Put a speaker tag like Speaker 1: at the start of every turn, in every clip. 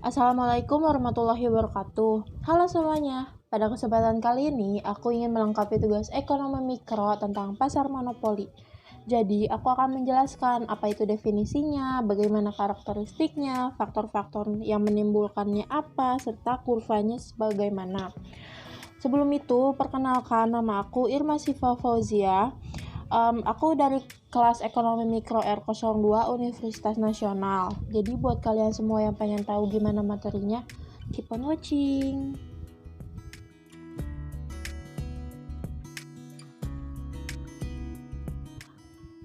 Speaker 1: Assalamualaikum warahmatullahi wabarakatuh. Halo semuanya. Pada kesempatan kali ini, aku ingin melengkapi tugas ekonomi mikro tentang pasar monopoli. Jadi, aku akan menjelaskan apa itu definisinya, bagaimana karakteristiknya, faktor-faktor yang menimbulkannya apa, serta kurvanya sebagaimana. Sebelum itu, perkenalkan nama aku Irma Siva Fauzia. Aku dari kelas ekonomi mikro R02 Universitas Nasional. Jadi buat kalian semua yang pengen tahu gimana materinya, keep on watching.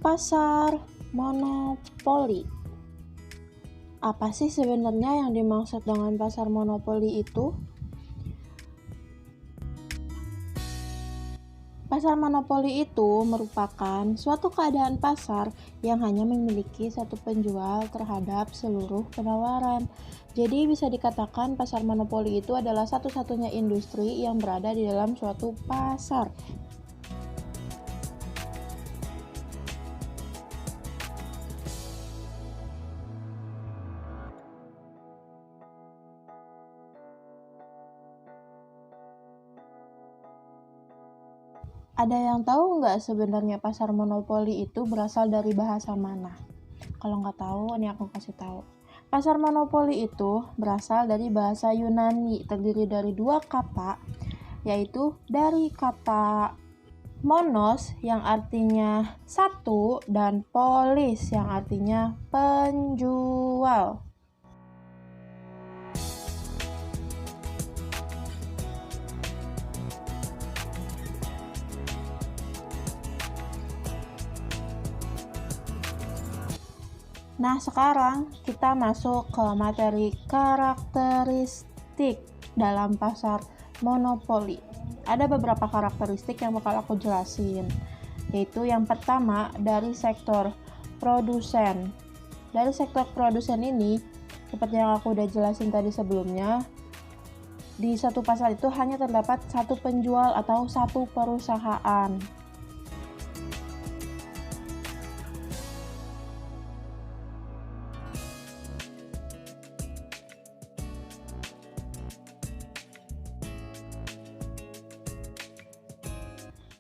Speaker 1: Pasar monopoli. Apa sih sebenarnya yang dimaksud dengan pasar monopoli itu? Pasar monopoli itu merupakan suatu keadaan pasar yang hanya memiliki satu penjual terhadap seluruh penawaran. Jadi bisa dikatakan pasar monopoli itu adalah satu-satunya industri yang berada di dalam suatu pasar. Ada yang tahu nggak sebenarnya pasar monopoli itu berasal dari bahasa mana? Kalau nggak tahu, ini aku kasih tahu. Pasar monopoli itu berasal dari bahasa Yunani, terdiri dari dua kata, yaitu dari kata monos yang artinya satu dan polis yang artinya penjual. Nah, sekarang kita masuk ke materi karakteristik dalam pasar monopoli. Ada beberapa karakteristik yang bakal aku jelasin, yaitu yang pertama dari sektor produsen. Dari sektor produsen ini, seperti yang aku udah jelasin tadi sebelumnya, di satu pasar itu hanya terdapat satu penjual atau satu perusahaan.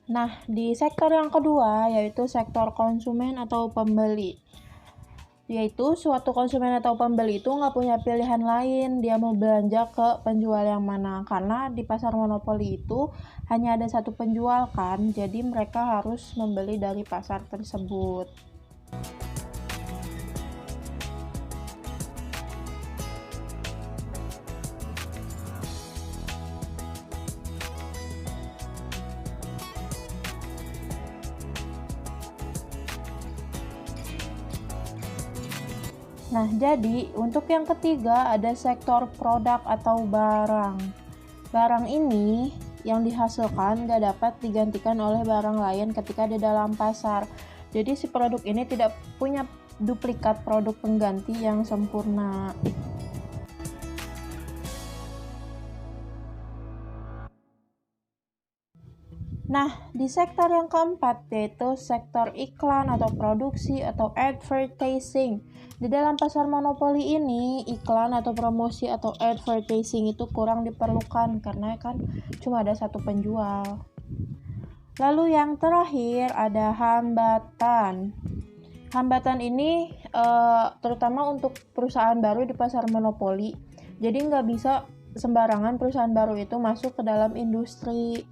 Speaker 1: Nah, di sektor yang kedua, yaitu sektor konsumen atau pembeli. Yaitu suatu konsumen atau pembeli itu nggak punya pilihan lain, dia mau belanja ke penjual yang mana. Karena di pasar monopoli itu hanya ada satu penjual kan, jadi mereka harus membeli dari pasar tersebut. Nah, jadi untuk yang ketiga ada sektor produk atau barang. Barang ini yang dihasilkan nggak dapat digantikan oleh barang lain ketika di dalam pasar. Jadi si produk ini tidak punya duplikat produk pengganti yang sempurna. Nah, di sektor yang keempat yaitu sektor iklan atau produksi atau advertising. Di dalam pasar monopoli ini, iklan atau promosi atau advertising itu kurang diperlukan karena kan cuma ada satu penjual. Lalu yang terakhir ada hambatan. Hambatan ini terutama untuk perusahaan baru di pasar monopoli. Jadi nggak bisa sembarangan perusahaan baru itu masuk ke dalam industri.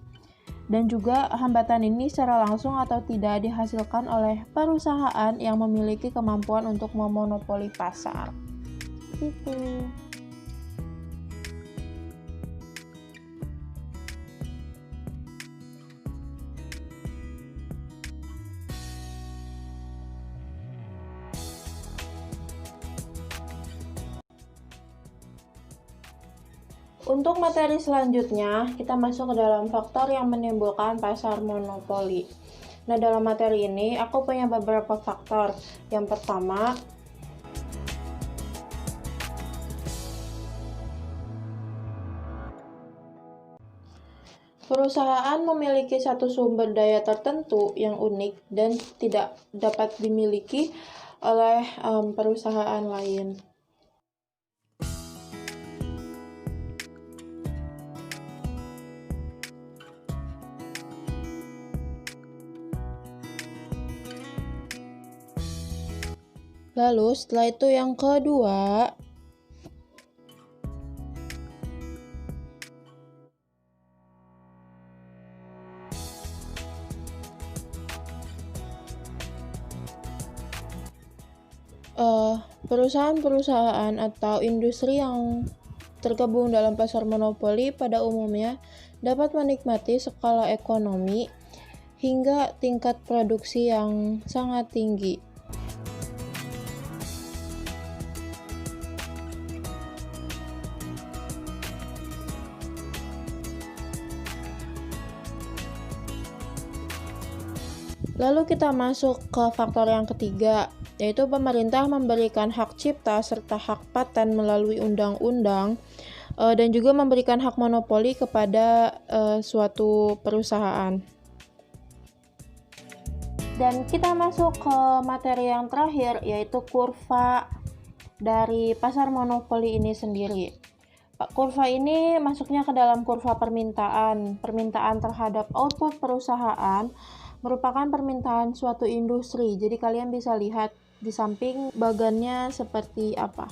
Speaker 1: Dan juga hambatan ini secara langsung atau tidak dihasilkan oleh perusahaan yang memiliki kemampuan untuk memonopoli pasar. Gitu. Untuk materi selanjutnya, kita masuk ke dalam faktor yang menimbulkan pasar monopoli. Nah, dalam materi ini, aku punya beberapa faktor. Yang pertama, perusahaan memiliki satu sumber daya tertentu yang unik dan tidak dapat dimiliki oleh perusahaan lain. Lalu setelah itu yang kedua, perusahaan-perusahaan atau industri yang tergabung dalam pasar monopoli pada umumnya dapat menikmati skala ekonomi hingga tingkat produksi yang sangat tinggi. Lalu kita masuk ke faktor yang ketiga, yaitu pemerintah memberikan hak cipta serta hak paten melalui undang-undang dan juga memberikan hak monopoli kepada suatu perusahaan. Dan kita masuk ke materi yang terakhir, yaitu kurva dari pasar monopoli ini sendiri. Kurva ini masuknya ke dalam kurva permintaan. Permintaan terhadap output perusahaan merupakan permintaan suatu industri. Jadi kalian bisa lihat di samping bagannya seperti apa.